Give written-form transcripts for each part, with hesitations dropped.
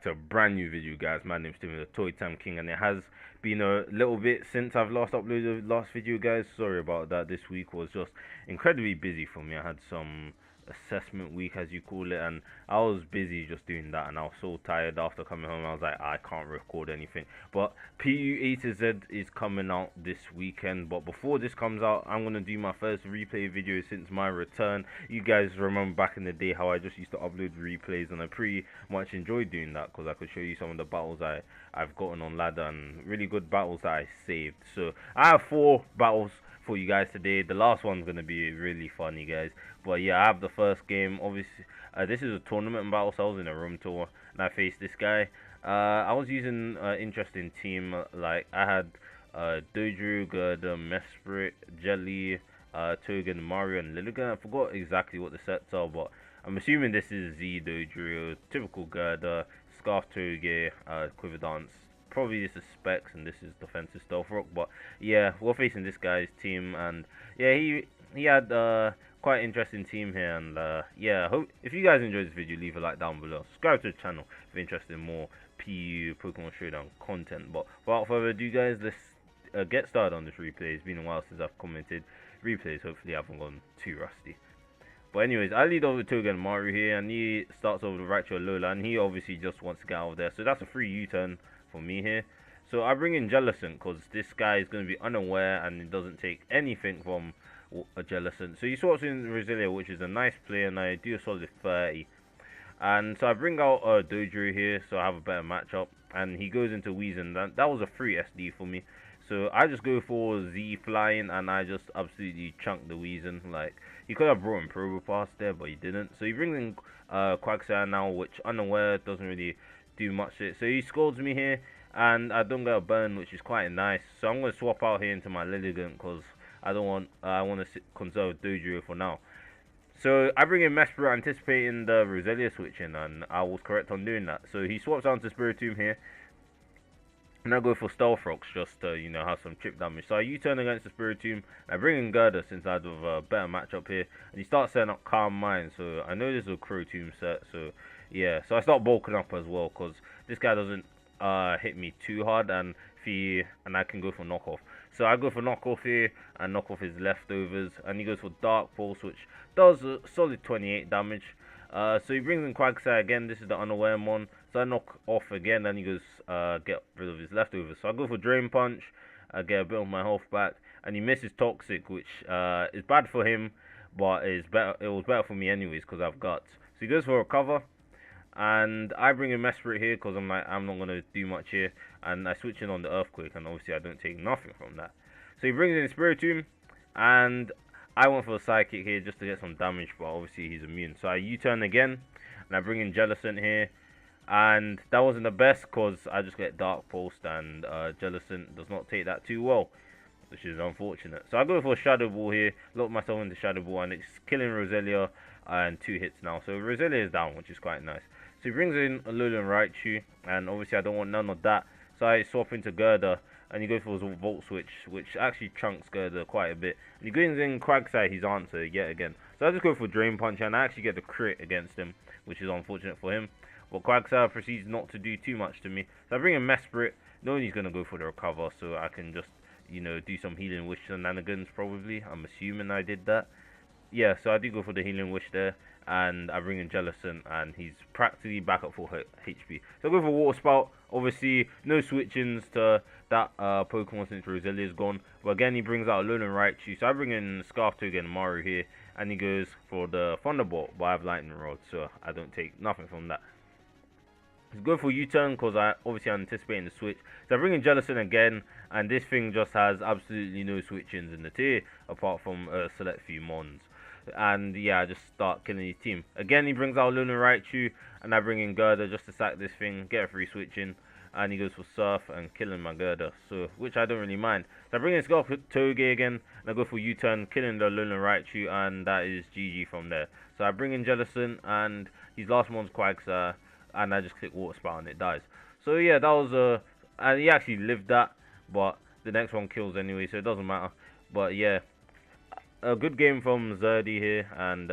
to a brand new video, guys. My name's Timmy, the Toy Time King, and it has been a little bit since I've last uploaded the last video, guys. Sorry about that. This week was just incredibly busy for me. I had some assessment week, as you call it, and I was busy just doing that, and I was so tired after coming home. I was like, I can't record anything. But PU A to Z is coming out this weekend, but before this comes out, I'm gonna do my first replay video since my return. You guys remember back in the day how I just used to upload replays, and I pretty much enjoyed doing that because I could show you some of the battles I've gotten on ladder and really good battles that I saved. So I have 4 battles for you guys today. The last one's gonna be really funny, guys. But yeah, I have the first game. Obviously, this is a tournament battle, so I was in a room tour and I faced this guy. I was using an interesting team. Like I had Dodru, Gerda, Mesprit, Jelly, Togen, Mario, and Lilligan. I forgot exactly what the sets are, but I'm assuming this is Z Dodru, typical Gerda, Scarf Toge, Quiver Dance. Probably this is Specs and this is Defensive Stealth Rock, but yeah, we're facing this guy's team, and yeah, he had quite an interesting team here, and yeah, hope if you guys enjoyed this video, leave a like down below, subscribe to the channel if you're interested in more PU Pokemon Showdown content. But without further ado, guys, let's get started on this replay. It's been a while since I've commented replays. Hopefully I haven't gone too rusty. But anyways, I lead over to Togen Maru here, and he starts over the Raichu Alola, and he obviously just wants to get out of there, so that's a free U-turn for me here. So I bring in Jellicent because this guy is going to be unaware and he doesn't take anything from a Jellicent. So he swaps in Roselia, which is a nice play, and I do a solid 30. And so I bring out Dodru here, so I have a better matchup, and he goes into Weezing. That was a free SD for me. So I just go for Z flying, and I just absolutely chunk the Weezing. Like, he could have brought in Probopass there, but he didn't. So he brings in Quagsire now, which unaware doesn't really do much to it. So he scolds me here, and I don't get a burn, which is quite nice. So I'm going to swap out here into my Lilligant because I want to conserve Dodru for now. So I bring in Mesprit anticipating the Roselia switching, and I was correct on doing that. So he swaps down to Spiritomb here, and I go for Stealth Rocks just to, you know, have some chip damage. So I U-turn against the Spiritomb, and I bring in Gerda since I have a better matchup here. And he starts setting up Calm Mind, so I know this is a Crow-Tomb set, so yeah. So I start bulking up as well, because this guy doesn't hit me too hard, and I can go for knockoff. So I go for knockoff here, and knock off his leftovers, and he goes for Dark Pulse, which does a solid 28 damage. So he brings in Quagsire again. This is the unaware one. So I knock off again, and he goes get rid of his leftovers. So I go for Drain Punch, get a bit of my health back, and he misses Toxic, which is bad for him, but is better. It was better for me anyways because I've Guts. So he goes for Recover, and I bring in Mesprit here because I'm like, I'm not gonna do much here, and I switch in on the Earthquake, and obviously I don't take nothing from that. So he brings in Spiritomb, and I went for a Psychic here just to get some damage, but obviously he's immune. So I U-turn again, and I bring in Jellicent here, and that wasn't the best because I just get Dark Pulsed, and Jellicent does not take that too well, which is unfortunate. So I go for Shadow Ball here, lock myself into Shadow Ball, and it's killing Roselia, and 2 hits now. So Roselia is down, which is quite nice. So he brings in Alola and Raichu, and obviously I don't want none of that. So I swap into Gerda, and he goes for his Volt Switch, which actually chunks Gerda quite a bit. And he brings in Quagsire, his answer, yet again. So I just go for Drain Punch, and I actually get the crit against him, which is unfortunate for him. But Quagsire proceeds not to do too much to me. So I bring in Mesprit, knowing he's going to go for the Recover, so I can just, you know, do some Healing Wish shenanigans probably. I'm assuming I did that. Yeah, so I do go for the Healing Wish there, and I bring in Jellicent, and he's practically back at full HP. So I go for Water Spout. Obviously, no switch-ins to that Pokemon since Roselia is gone. But again, he brings out Alolan Raichu. So I bring in Scarf Toge and Maru here, and he goes for the Thunderbolt, but I have Lightning Rod, so I don't take nothing from that. He's going for U-turn because I obviously anticipating the switch. So I bring in Jellicent again, and this thing just has absolutely no switch-ins in the tier, apart from a select few Mons. And yeah, I just start killing his team. Again, he brings out Luna Raichu, and I bring in Gerda just to sack this thing, get a free switch in, and he goes for Surf and killing my Gerda, so which I don't really mind. So I bring in Scarf Toge again, and I go for U-turn, killing the Luna Raichu, and that is GG from there. So I bring in Jellicent, and his last one's Quagsire, and I just click Water Spout and it dies. So yeah, that was and he actually lived that, but the next one kills anyway, so it doesn't matter. But yeah, a good game from Zerdy here, and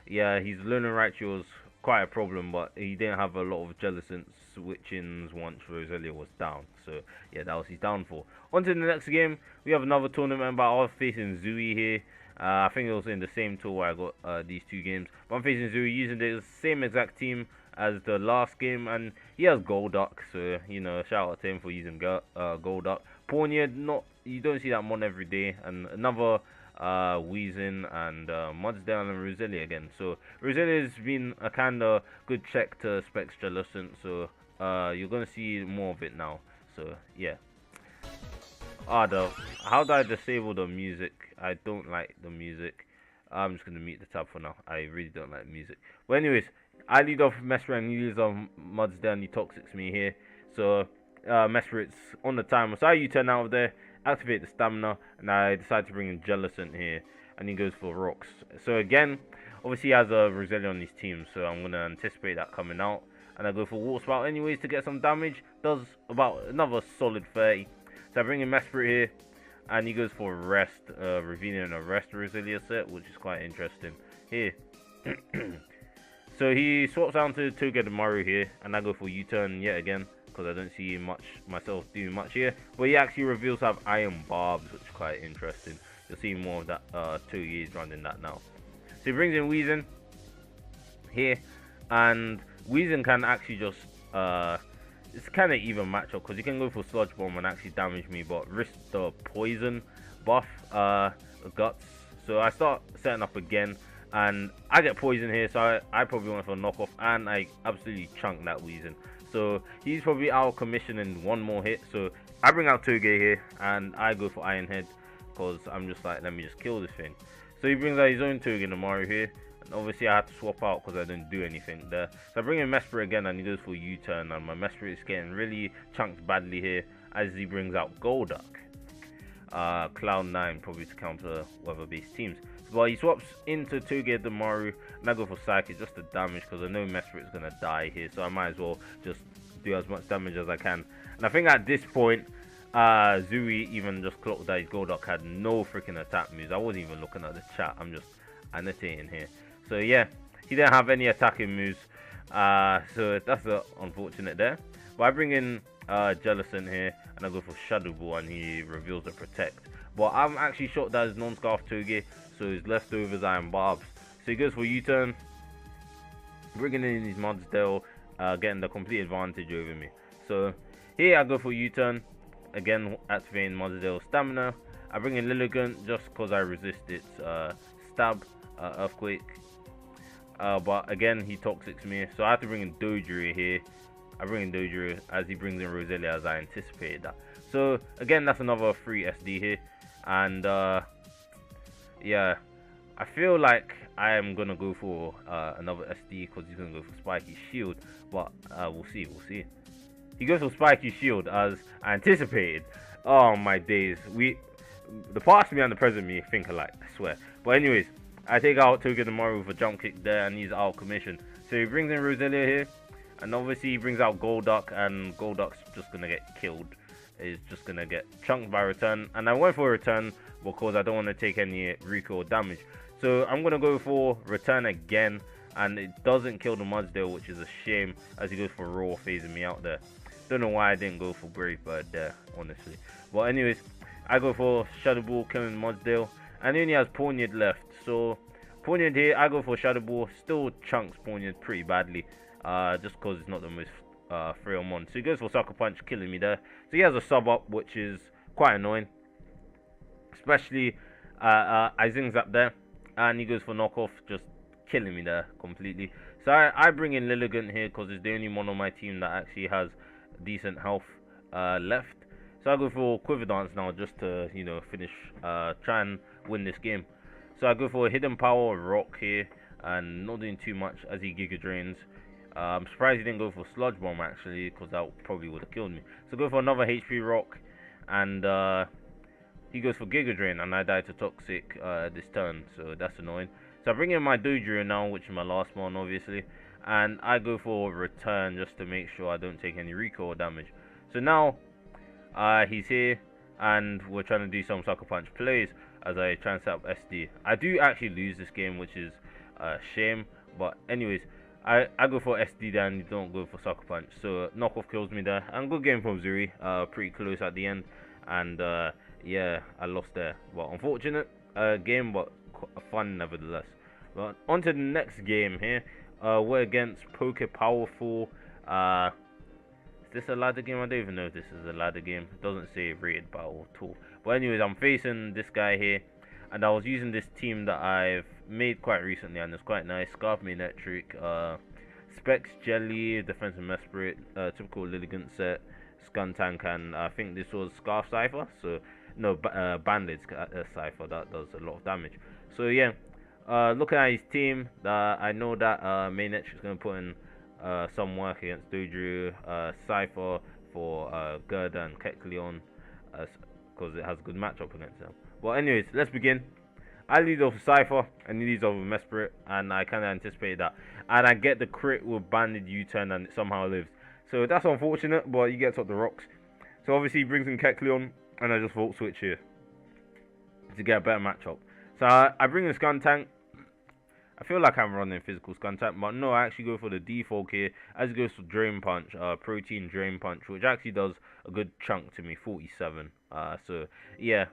yeah, his Lunar Raichu was quite a problem, but he didn't have a lot of Jellicent switch-ins once Roselia was down. So yeah, that was his downfall. On to the next game, we have another tournament, but I was facing Zui here. I think it was in the same tour where I got these two games. But I'm facing Zui using the same exact team as the last game, and he has Golduck, so you know, shout out to him for using Golduck. Pawniard, not, you don't see that mon every day, and another Weezing and Mudsdale and Roselia again. So Roselia's been a kinda good check to Specs Jellicent, so you're gonna see more of it now. So yeah. How do I disable the music? I don't like the music. I'm just gonna mute the tab for now. I really don't like music. But anyways, I lead off Mesper and he leads on Mudsdale and he toxics me here. So Mesperit's on the timer. So I U-turn out of there, activate the stamina, and I decide to bring in Jellicent here, and he goes for rocks. So again, obviously he has a Roselia on his team, so I'm gonna anticipate that coming out, and I go for Water Spout anyways to get some damage. Does about another solid 30. So I bring in Mesperit here, and he goes for Rest, revealing a Rest Roselia set, which is quite interesting here. So he swaps down to Togedemaru here, and I go for U-turn yet again, because I don't see myself doing much here. But he actually reveals to have Iron Barbs, which is quite interesting. You'll see more of that 2 years running that now. So he brings in Weezing here, and Weezing can actually just it's kind of even matchup, because he can go for Sludge Bomb and actually damage me, but risk the poison buff guts. So I start setting up again, and I get poison here, so I probably went for a knockoff, and I absolutely chunk that Weezing. So he's probably out of commission in one more hit. So I bring out Toge here, and I go for Iron Head, because I'm just like, let me just kill this thing. So he brings out his own Togedemaru here, and obviously I had to swap out because I didn't do anything there. So I bring in Mesper again, and he goes for U-turn, and my Mesper is getting really chunked badly here as he brings out Golduck. Cloud9 probably to counter weather-based teams. But he swaps into Togedemaru, and I go for Psychic just to damage, because I know Mesper is going to die here, so I might as well just do as much damage as I can. And I think at this point, Zui even just clocked that his Golduck had no freaking attack moves. I wasn't even looking at the chat, I'm just annotating here. So yeah, he didn't have any attacking moves, so that's unfortunate there. But I bring in Jellicent here, and I go for Shadow Ball, and he reveals the Protect. But I'm actually shocked that his non-Scarf Toge, so his leftovers Iron Barbs. So he goes for U-turn, bringing in his Mudsdale, getting the complete advantage over me. So here I go for U-turn, again activating Mudsdale stamina. I bring in Lilligant just because I resist its stab, Earthquake. But again, he toxics me, so I have to bring in Dodrio here. I bring in Dodrio as he brings in Roselia, as I anticipated that. So again, that's another free SD here, and yeah, I feel like I am gonna go for another SD because he's gonna go for Spiky Shield, but we'll see. He goes for Spiky Shield as I anticipated. Oh my days, the past me and the present me think alike, I swear. But anyways, I take out Togedemaru with a jump kick there, and he's out of commission. So he brings in Roselia here, and obviously he brings out Golduck, and Golduck's just gonna get killed. It's just gonna get chunked by return, and I went for a return because I don't want to take any recoil damage. So I'm gonna go for return again, and it doesn't kill the Mudsdale, which is a shame, as he goes for Raw, phasing me out there. Don't know why I didn't go for Brave Bird there, honestly. But anyways, I go for Shadow Ball, killing Mudsdale, and he only has Pawniard left. So Pawniard here, I go for Shadow Ball, still chunks Pawniard pretty badly, just because it's not the most frail mon. So he goes for Sucker Punch, killing me there. So he has a sub up, which is quite annoying, especially I zings up there, and he goes for knockoff, just killing me there completely. So I bring in Lilligant here because it's the only one on my team that actually has decent health left. So I go for Quiver Dance now, just to, you know, finish, try and win this game. So I go for Hidden Power Rock here, and not doing too much as he Giga Drains. I'm surprised he didn't go for Sludge Bomb actually, because that probably would have killed me. So go for another HP Rock, and he goes for Giga Drain, and I die to Toxic this turn, so that's annoying. So I bring in my Dodrio now, which is my last one obviously, and I go for Return just to make sure I don't take any recoil damage. So now he's here, and we're trying to do some Sucker Punch plays as I try and set up SD. I do actually lose this game, which is a shame, but anyways, I go for SD there and you don't go for Sucker Punch. So knockoff kills me there. And good game from Zuri. Pretty close at the end. And yeah, I lost there. But unfortunate game, but fun nevertheless. But on to the next game here. We're against Poke Powerful. Is this a ladder game? I don't even know if this is a ladder game. It doesn't say rated battle at all. But anyways, I'm facing this guy here. And I was using this team that I've made quite recently, and it's quite nice. Scarf Main Electric, Specs Jelly, Defensive Mesperate, typical Lilligant set, Skuntank, and I think this was Scarf Cypher. So, no, Bandit Cypher, that does a lot of damage. So, yeah, looking at his team, I know that Main Electric is going to put in some work against Doju, Cypher for Gerda and Kecleon, because it has a good matchup against them. Well, anyways, let's begin. I lead off with Cypher, and he leads off with Mesperate, and I kind of anticipated that. And I get the crit with Banded U-turn, and it somehow lives. So that's unfortunate, but he gets up the rocks. So obviously he brings in Kecleon, and I just Volt Switch here to get a better matchup. So I bring in Skuntank. I feel like I'm running physical Skuntank, but no, I actually go for the default here, as it goes for Drain Punch, Protein Drain Punch, which actually does a good chunk to me, 47. So yeah.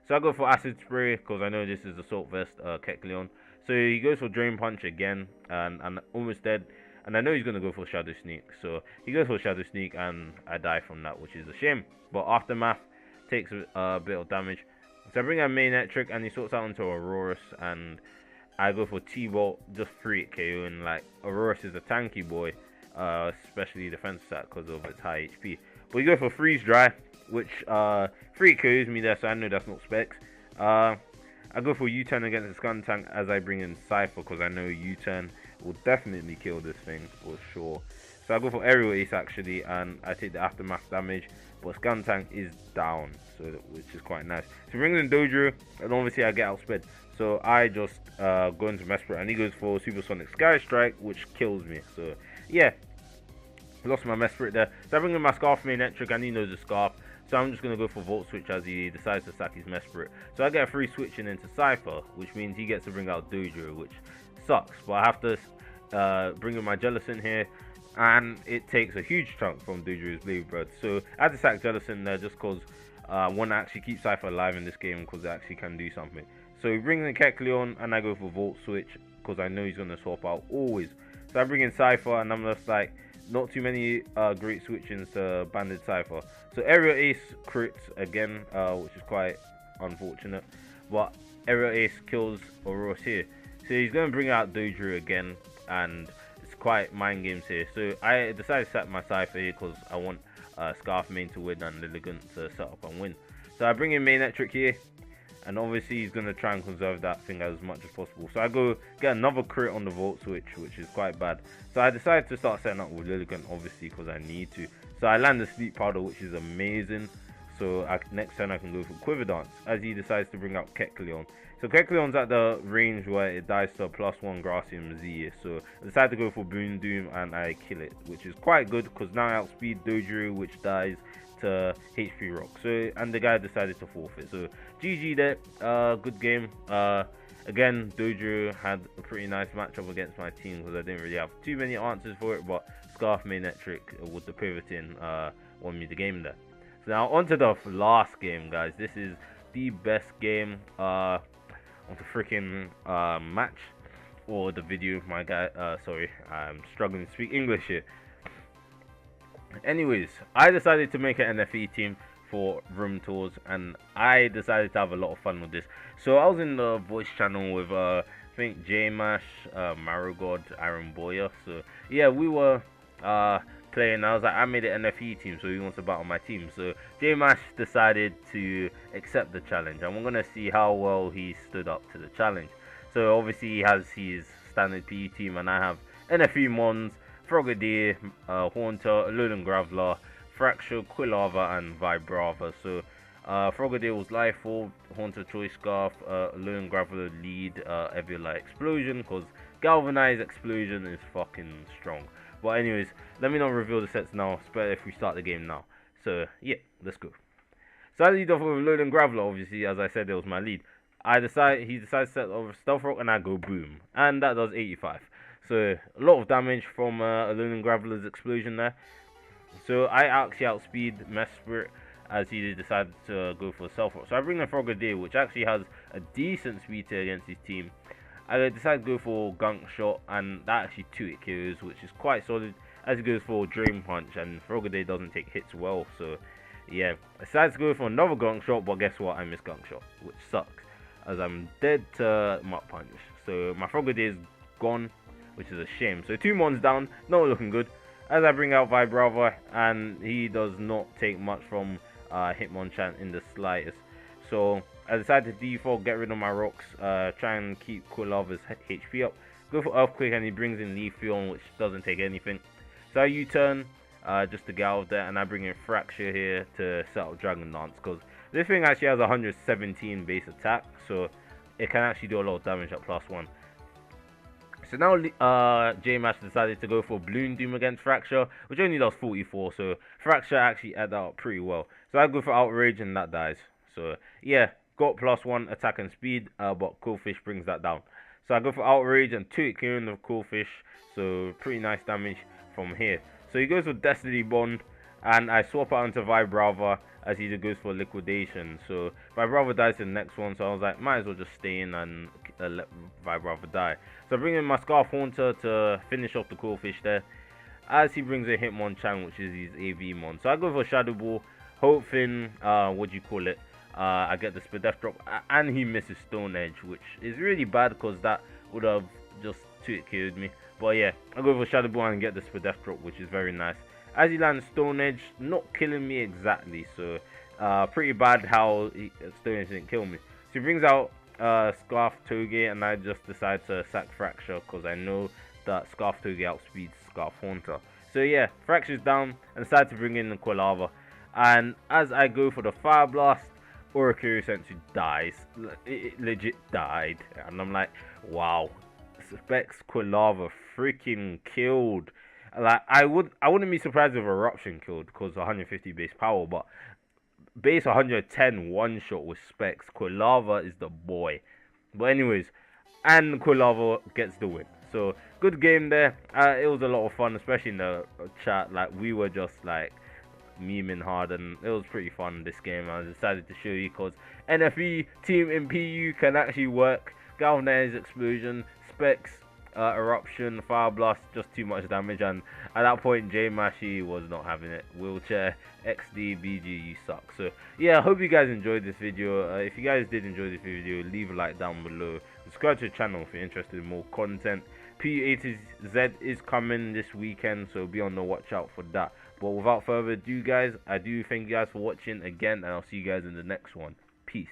So I go for Acid Spray, because I know this is Assault Vest, Kecleon. So he goes for Drain Punch again, and I'm almost dead. And I know he's going to go for Shadow Sneak. So he goes for Shadow Sneak, and I die from that, which is a shame. But Aftermath takes a bit of damage. So I bring out Main Electric, and he sorts out into Aurorus, and I go for T-Bolt, just free it KO. And like, Aurorus is a tanky boy, especially defense stat because of its high HP. But you go for Freeze Dry, which free KOs me there, so I know that's not Specs. I go for U-turn against the Skuntank as I bring in Cypher, because I know U-turn will definitely kill this thing for sure. So I go for Aerial Ace actually, and I take the Aftermath damage, but Skuntank is down, so which is quite nice. So he brings in Dojo, and obviously I get outsped. So I just go into Mesperate, and he goes for Supersonic Sky Strike, which kills me. So yeah, lost my Mesperate there. So I bring in my Scarf Main Electric, and he knows the Scarf. So I'm just going to go for Volt Switch as he decides to sack his Mesperate. So I get a free switching into Cypher, which means he gets to bring out Dojo, which sucks. But I have to bring in my Jellicent here, and it takes a huge chunk from Dojo's Blade Breath. So I had to sack Jellicent there just because I want to actually keep Cypher alive in this game, because it actually can do something. So he brings in Kecleon, and I go for Volt Switch, because I know he's going to swap out always. So I bring in Cypher, and I'm just like, not too many great switchings to Banded Cypher. So Aerial Ace crits again, which is quite unfortunate. But Aerial Ace kills Aurorus here. So he's going to bring out Dojo again, and it's quite mind games here. So I decided to set my Cypher here because I want Scarf Main to win and Lilligant to set up and win. So I bring in Main Electric here, and obviously he's going to try and conserve that thing as much as possible. So I go get another crit on the Volt Switch, which is quite bad. So I decided to start setting up with Lilligant, obviously, because I need to. So I land the Sleep Powder, which is amazing. So next turn I can go for Quiver Dance, as he decides to bring out Kecleon. So Kecleon's at the range where it dies to a +1 Gracium Z. So I decided to go for Boon Doom, and I kill it, which is quite good, because now I outspeed Dojo, which dies to HP Rock. So, and the guy decided to forfeit. So GG there, good game. Again, Dojo had a pretty nice matchup against my team, because I didn't really have too many answers for it, but Scarf Main Electric with the pivoting won me the game there. So now on to the last game, guys. This is the best game of the freaking match, or the video. My guy, sorry, I'm struggling to speak English here. Anyways, I decided to make an NFE team for room tours, and I decided to have a lot of fun with this. So I was in the voice channel with I think J-Mash, Marigod, Aaron Boyer. So yeah, we were playing. I was like, I made an NFE team, so he wants to battle my team. So J-Mash decided to accept the challenge, and we're gonna see how well he stood up to the challenge. So obviously he has his standard PE team, and I have NFE Mons, Frogadier, Haunter, Alolan Graveler, Fracture, Quilava, and Vibrava. So Frogadier was Lifeform, Haunter Choice Scarf, Alolan Graveler lead, Eviolite Explosion, because Galvanized Explosion is fucking strong. But anyways, let me not reveal the sets now, it's better if we start the game now. So yeah, let's go. So I lead off with Alolan Graveler, obviously, as I said, it was my lead. He decides to set over Stealth Rock, and I go boom, and that does 85. So a lot of damage from Aluminum Graveler's explosion there. So I actually outspeed Mesprit as he decided to go for Self-Rock. So I bring the Frogadier, which actually has a decent speed tier against his team. I decided to go for Gunk Shot, and that actually 2-hit kills, which is quite solid, as he goes for Drain Punch, and Frogadier doesn't take hits well, so yeah. I decided to go for another Gunk Shot, but guess what? I missed Gunk Shot, which sucks, as I'm dead to Mach Punch. So my Frogadier is gone, which is a shame. So 2 mons down, not looking good. As I bring out Vibrava, and he does not take much from Hitmonchan in the slightest. So I decided to default, get rid of my rocks, try and keep Quilava's HP up. Go for Earthquake, and he brings in Leafeon, which doesn't take anything. So I U-turn just to get out of there, and I bring in Fracture here to set up Dragon Dance, because this thing actually has 117 base attack, so it can actually do a lot of damage at +1. So now J-Mash decided to go for Balloon Doom against Fracture, which only does 44, so Fracture actually added up pretty well. So I go for Outrage, and that dies. So yeah, got +1 attack and speed, but Coolfish brings that down. So I go for Outrage and 2-hit clearing of Coolfish, so pretty nice damage from here. So he goes for Destiny Bond, and I swap out into Vibrava as he goes for Liquidation. So Vibrava dies to the next one, so I was like, might as well just stay in and let Vibrava die. So I bring in my Scarf Haunter to finish off the Coolfish there, as he brings a Hitmonchan, which is his AV Mon. So I go for Shadow Ball, hoping, I get the Spadef drop, and he misses Stone Edge, which is really bad because that would have just 2-hit killed me. But yeah, I go for Shadow Ball and get the Spadef drop, which is very nice. As he lands Stone Edge, not killing me exactly, so pretty bad how Stone Edge didn't kill me. So he brings out Scarf Toge, and I just decide to sack Fracture because I know that Scarf Toge outspeeds Scarf Haunter. So yeah, Fracture's down, and decide to bring in the Quilava. And as I go for the Fire Blast, Oricorio Sensu dies. It legit died, and I'm like, wow, Specs Quilava freaking killed. Like I wouldn't be surprised if Eruption killed because 150 base power, but base 110 one shot with Specs. Quilava is the boy. But anyways, and Quilava gets the win. So good game there. It was a lot of fun, especially in the chat. Like we were just like memeing hard, and it was pretty fun this game. I decided to show you because NFE team in PU can actually work. Galvanized Explosion, Specs, Eruption, Fire Blast, just too much damage, and at that point J-Mashy was not having it. Wheelchair, XD, BG, you suck. So yeah, I hope you guys enjoyed this video. If you guys did enjoy this video, leave a like down below. Subscribe to the channel if you're interested in more content. PU80Z is coming this weekend, so be on the watch out for that. But without further ado guys, I do thank you guys for watching again, and I'll see you guys in the next one. Peace.